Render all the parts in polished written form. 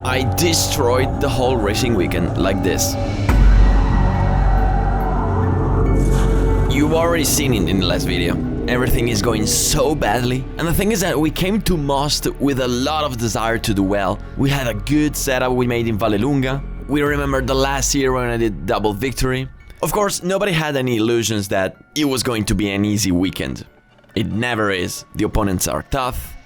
I destroyed the whole racing weekend like this. You've already seen it in the last video. Everything is going so badly. And the thing is that we came to Most with a lot of desire to do well. We had a good setup we made in Vallelunga. We remember the last year when I did double victory. Of course, nobody had any illusions that it was going to be an easy weekend. It never is. The opponents are tough.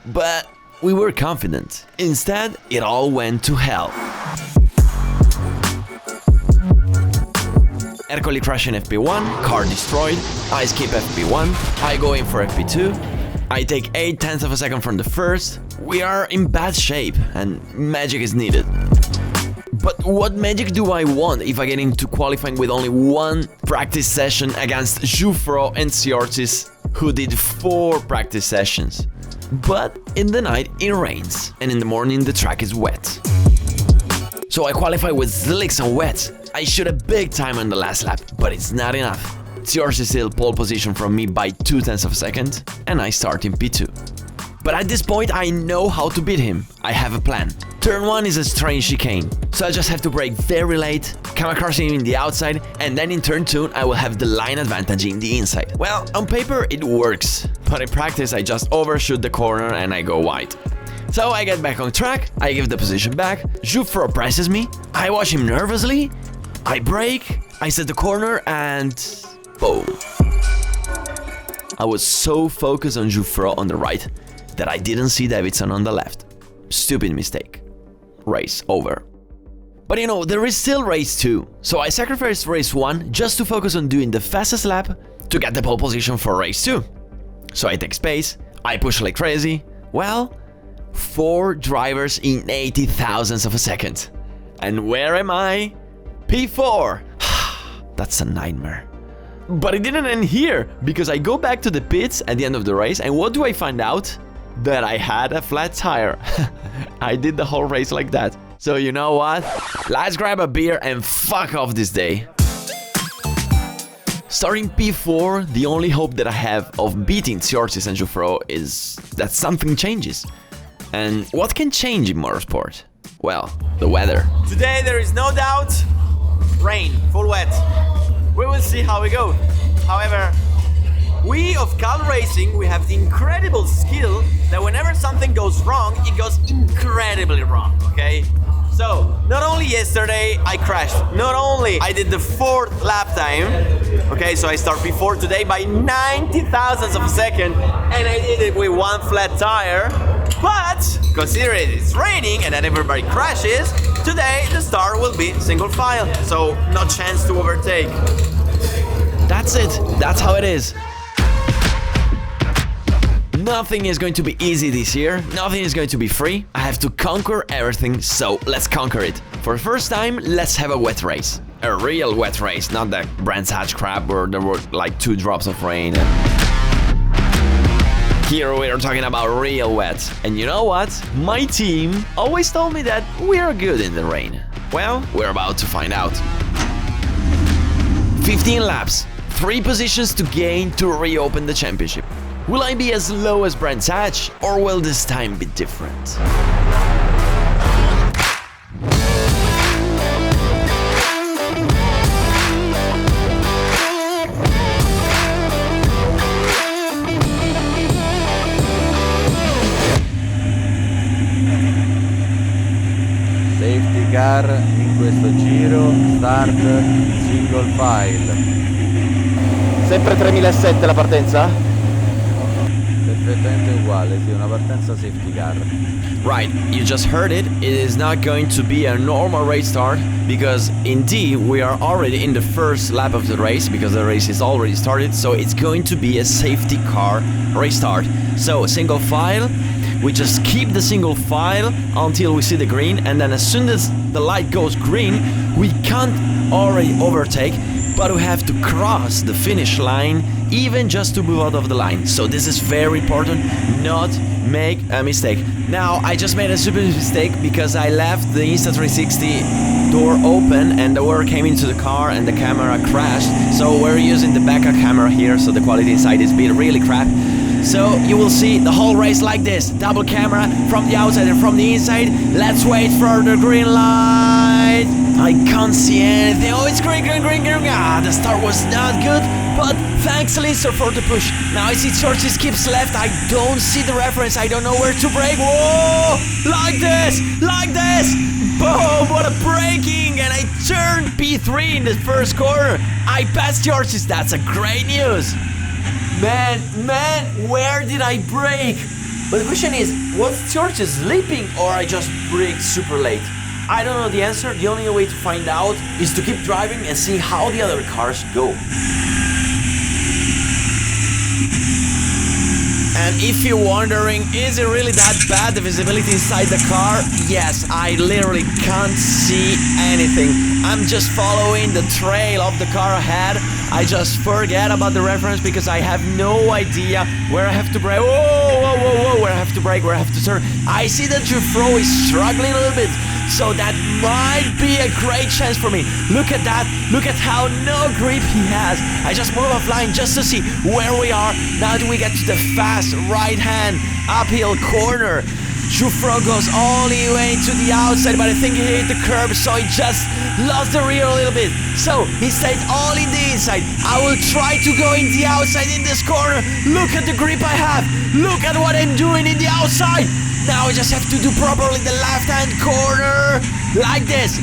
But we were confident. Instead, it all went to hell. Ercole crash in FP1, car destroyed, I skip FP1, I go in for FP2, I take 0.8 of a second from the first. We are in bad shape and magic is needed. But what magic do I want if I get into qualifying with only one practice session against Giuffro and Ciortis, who did 4 practice sessions? But in the night it rains, and in the morning the track is wet. So I qualify with slicks and wet. I shoot a big time on the last lap, but it's not enough. Ciortis still pole position from me by 0.2 of a second, and I start in P2. But at this point I know how to beat him. I have a plan. Turn 1 is a strange chicane, so I just have to brake very late, come across him in the outside, and then in turn 2 I will have the line advantage in the inside. Well, on paper it works, but in practice I just overshoot the corner and I go wide. So I get back on track, I give the position back, Giuffro presses me, I watch him nervously, I brake, I set the corner and boom. I was so focused on Giuffro on the right that I didn't see Davidson on the left. Stupid mistake. Race over. But you know, there is still race 2, so I sacrificed race 1 just to focus on doing the fastest lap to get the pole position for race 2. So I take space, I push like crazy. Well, 4 drivers in 80 thousandths of a second. And where am I? P4! That's a nightmare. But it didn't end here, because I go back to the pits at the end of the race, and what do I find out? That I had a flat tire. I did the whole race like that. So you know what? Let's grab a beer and fuck off this day. Starting P4, the only hope that I have of beating Ciortis and Giuffro is that something changes. And what can change in motorsport? Well, the weather. Today there is no doubt, rain, full wet. We will see how we go. However, we of Cal Racing, we have the incredible skill that whenever something goes wrong, it goes incredibly wrong, okay? So, not only yesterday I crashed, not only I did the 4th lap time, okay, so I start P4 today by 90 thousandths of a second, and I did it with 1 flat tire, but considering it's raining and that everybody crashes, today the start will be single file, so no chance to overtake. That's it, that's how it is. Nothing is going to be easy this year, nothing is going to be free. I have to conquer everything, so let's conquer it. For the first time, let's have a wet race. A real wet race, not that Brands Hatch crap where there were like 2 drops of rain. Here we are talking about real wet. And you know what? My team always told me that we are good in the rain. Well, we're about to find out. 15 laps, 3 positions to gain to reopen the championship. Will I be as low as Brands Hatch, or will this time be different? Safety car in questo giro, start single file. Sempre 3007 la partenza? Perfettamente uguale, sì, una partenza safety car. Right, you just heard it. It is not going to be a normal race start, because indeed we are already in the first lap of the race, because the race is already started, so it's going to be a safety car race start. So, single file, we just keep the single file until we see the green, and then as soon as the light goes green, we can't already overtake, but we have to cross the finish line even just to move out of the line. So this is very important, not make a mistake. Now, I just made a stupid mistake because I left the Insta360 door open and the water came into the car and the camera crashed. So we're using the backup camera here, so the quality inside is being really crap. So you will see the whole race like this. Double camera from the outside and from the inside. Let's wait for the green light. I can't see anything. Oh, it's green. Ah, the start was not good, but thanks Lister for the push. Now I see Churchill skips left. I don't see the reference. I don't know where to brake. Whoa! Like this! Boom! What a braking! And I turned P3 in the first corner. I passed Churchill. That's a great news. Man, where did I brake? But the question is, was Churchill sleeping or I just braked super late? I don't know the answer. The only way to find out is to keep driving and see how the other cars go. And if you're wondering, is it really that bad, the visibility inside the car? Yes, I literally can't see anything. I'm just following the trail of the car ahead. I just forget about the reference because I have no idea where I have to brake. Whoa, where I have to brake, where I have to turn. I see that Jufro is struggling a little bit, so that might be a great chance for me. Look at that. Look at how no grip he has. I just move offline just to see where we are. Now that we get to the fast right-hand uphill corner, Jufro goes all the way to the outside, but I think he hit the curb, so he just lost the rear a little bit. So he stayed all in the inside. I will try to go in the outside in this corner. Look at the grip I have. Look at what I'm doing in the outside. Now I just have to do properly the left-hand corner. Like this.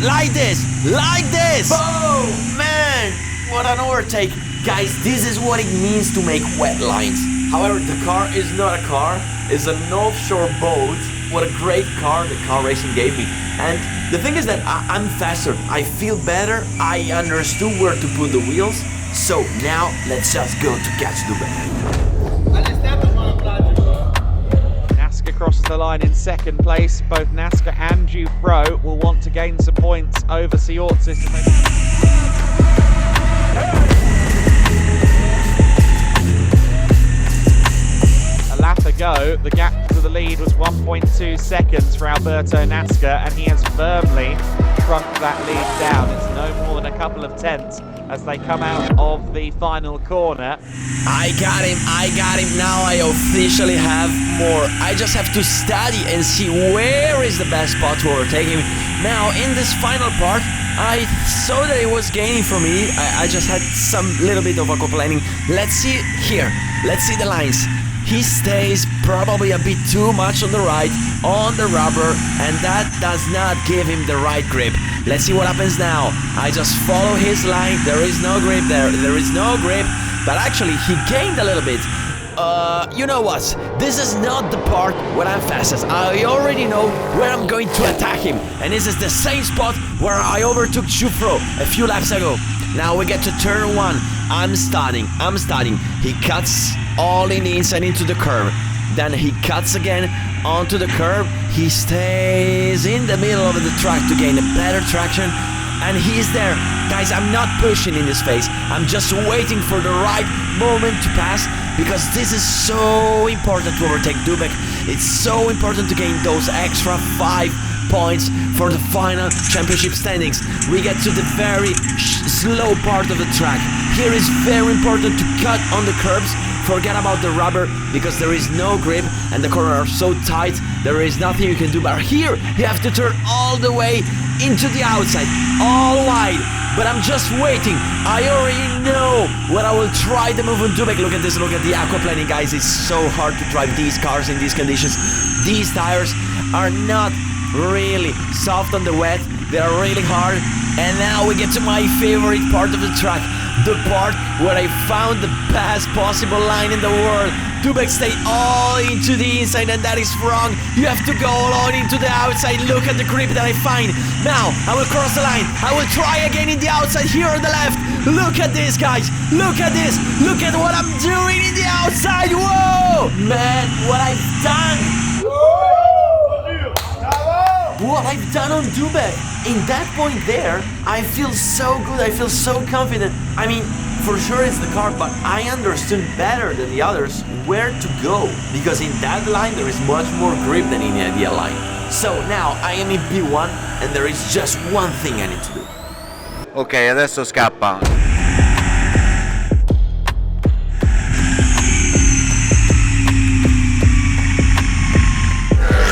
Oh, man, what an overtake. Guys, this is what it means to make wet lines. However, the car is not a car. It's an offshore boat. What a great car the car racing gave me. And the thing is that I'm faster. I feel better. I understood where to put the wheels. So now let's just go to catch Dubai. Naska crosses the line in second place. Both Naska and Jufro will want to gain some points over Siortsis. A lap ago, the gap to the lead was 1.2 seconds for Alberto Naska, and he has firmly shrunk that lead down. It's no more than a couple of tenths as they come out of the final corner. I got him. Now I officially have more. I just have to study and see where is the best spot to overtake him. Now in this final part, I saw that it was gaining for me. I just had some little bit of aquaplaning. Let's see here. Let's see the lines. He stays probably a bit too much on the right, on the rubber, and that does not give him the right grip. Let's see what happens now. I just follow his line. There is no grip there. There is no grip, but actually he gained a little bit. You know what? This is not the part where I'm fastest. I already know where I'm going to attack him, and this is the same spot where I overtook Jufro a few laps ago. Now we get to turn 1. I'm starting. He cuts all in the inside into the curve. Then he cuts again onto the curb. He stays in the middle of the track to gain a better traction. And he's there. Guys, I'm not pushing in this phase. I'm just waiting for the right moment to pass, because this is so important to overtake Dubek. It's so important to gain those extra 5 points for the final championship standings. We get to the very slow part of the track. Here is very important to cut on the curbs. Forget about the rubber, because there is no grip and the corners are so tight, there is nothing you can do. But here you have to turn all the way into the outside, all wide. But I'm just waiting. I already know what I will try the move on Dubek. Look at this, look at the aquaplaning, guys. It's so hard to drive these cars in these conditions. These tires are not really soft on the wet, they are really hard. And now we get to my favorite part of the track, the part where I found the best possible line in the world. Dubek stayed all into the inside, and that is wrong. You have to go all into the outside. Look at the grip that I find. Now I will cross the line. I will try again in the outside here on the left. Look at this, guys. Look at this. Look at what I'm doing in the outside. Whoa, man, what I've done. What I've done on Dubek. In that point there, I feel so good, I feel so confident. I mean, for sure it's the car, but I understood better than the others where to go, because in that line there is much more grip than in the ideal line. So now I am in P1 and there is just one thing I need to do. Ok, adesso scappa.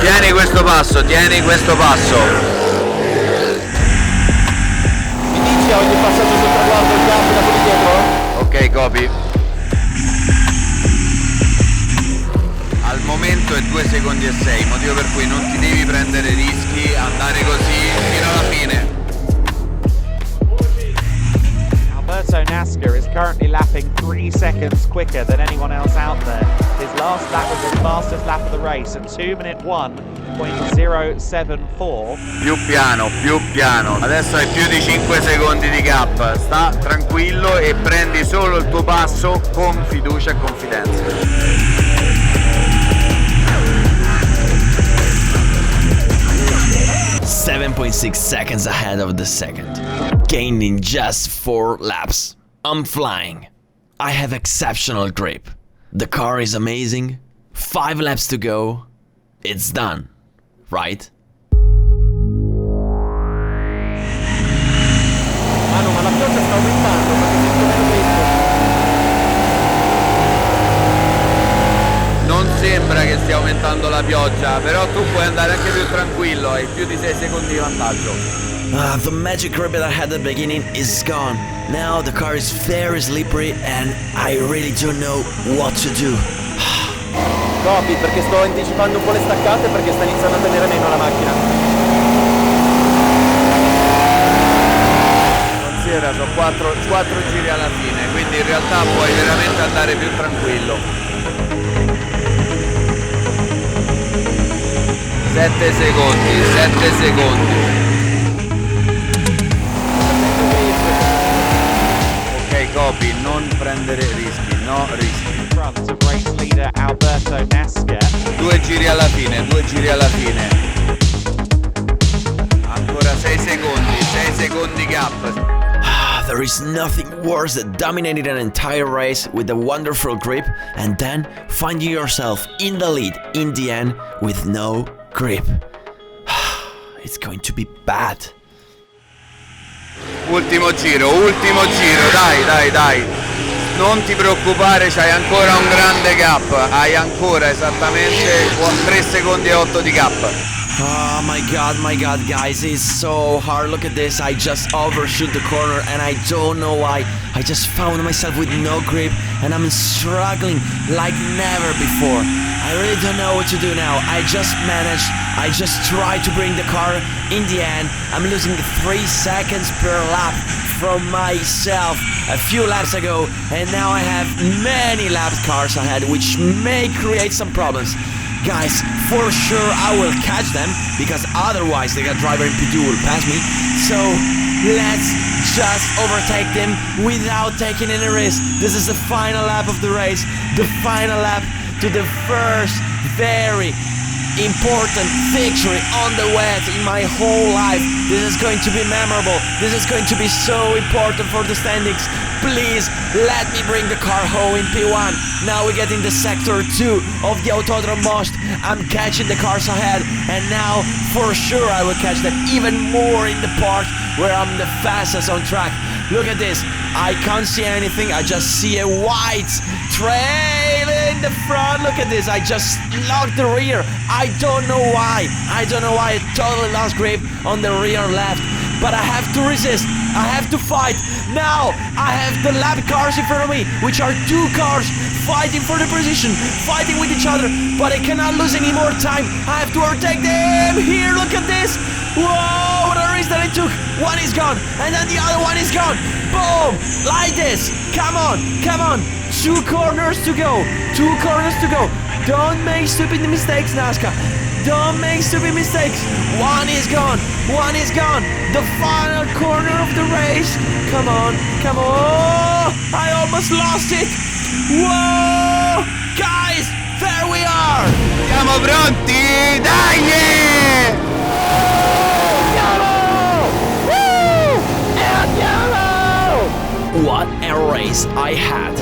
Tieni questo passo, tieni questo passo. Inizia ogni passaggio sul traguardo il gap da quelli dietro? Ok, copy. Al momento è 2 secondi e 6, motivo per cui non ti devi prendere rischi, andare così fino alla fine. Alberto Naska is currently lapping 3 seconds quicker than anyone else out there. His last lap was his fastest lap of the race at 2 minute 1.074. Più piano. Adesso hai più di 5 secondi di gap. Sta tranquillo e prendi solo il tuo passo con fiducia e confidenza. 7.6 seconds ahead of the second. Gained in just 4 laps. I'm flying. I have exceptional grip. The car is amazing. 5 laps to go. It's done. Right? Ah no, ma la pioggia sta aumentando perché sento meno grip. Non sembra che stia aumentando la pioggia, però tu puoi andare anche più tranquillo, hai più di 6 secondi di vantaggio. The magic grip that I had at the beginning is gone. Now the car is very slippery and I really don't know what to do. Copy, perché sto anticipando un po' le staccate perché sta iniziando a tenere meno la macchina. Considera, sono 4 giri alla fine, quindi in realtà puoi veramente andare più tranquillo. 7 secondi. Ok, copy, non prendere rischi, no rischi. In front of race leader Alberto Naska. 2 giri alla fine. Ancora 6 secondi gap. There is nothing worse than dominating an entire race with a wonderful grip and then finding yourself in the lead in the end with no grip. It's going to be bad. Ultimo giro, dai. Non ti preoccupare, c'hai ancora un grande gap. Hai ancora esattamente 3 secondi e 8 di gap. Oh my god, guys, it's so hard. Look at this, I just overshoot the corner and I don't know why. I just found myself with no grip and I'm struggling like never before. I really don't know what to do now. I just tried to bring the car. In the end, I'm losing 3 seconds per lap from myself a few laps ago, and now I have many lap cars ahead, which may create some problems. Guys, for sure I will catch them, because otherwise the driver in P2 will pass me. So let's just overtake them without taking any risk. This is the final lap of the race, the final lap to the first very important victory on the wet in my whole life. This is going to be memorable. This is going to be so important for the standings. Please let me bring the car home in P1. Now we get in the sector 2 of the Autodrome Most. I'm catching the cars ahead, and now for sure I will catch them even more in the part where I'm the fastest on track. Look at this, I can't see anything, I just see a white trail in the front. Look at this, I just locked the rear. I don't know why, I totally lost grip on the rear left. But I have to resist, I have to fight. Now I have the lap cars in front of me, which are 2 cars fighting for the position, fighting with each other. But I cannot lose any more time, I have to overtake them. Here, look at this. Whoa, what a risk that I took. One is gone, and then the other one is gone. Boom, like this. Come on, 2 corners to go, 2 corners to go. Don't make stupid mistakes, Naska. Don't make stupid mistakes. One is gone, the final corner of the race. Come on, I almost lost it. Whoa, guys, there we are. Siamo pronti, dai! What a race I had!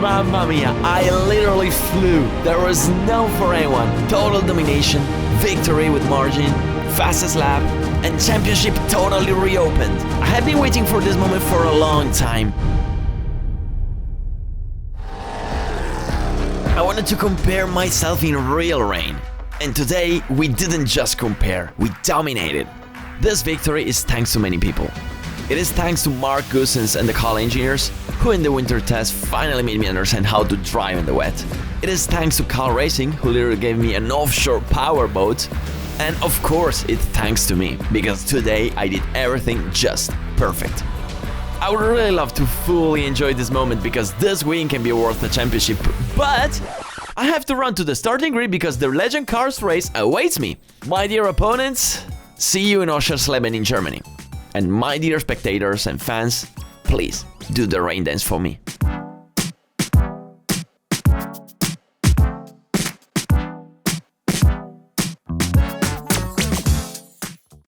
Mamma mia, I literally flew. There was no for anyone. Total domination, victory with margin, fastest lap, and championship totally reopened. I have been waiting for this moment for a long time. I wanted to compare myself in real rain. And today, we didn't just compare, we dominated. This victory is thanks to many people. It is thanks to Mark Goossens and the car engineers, who in the winter test finally made me understand how to drive in the wet. It is thanks to Car Racing, who literally gave me an offshore power boat. And of course, it's thanks to me, because today I did everything just perfect. I would really love to fully enjoy this moment, because this win can be worth the championship, but I have to run to the starting grid because the Legend Cars race awaits me. My dear opponents, see you in Oschersleben in Germany. And my dear spectators and fans, please do the rain dance for me.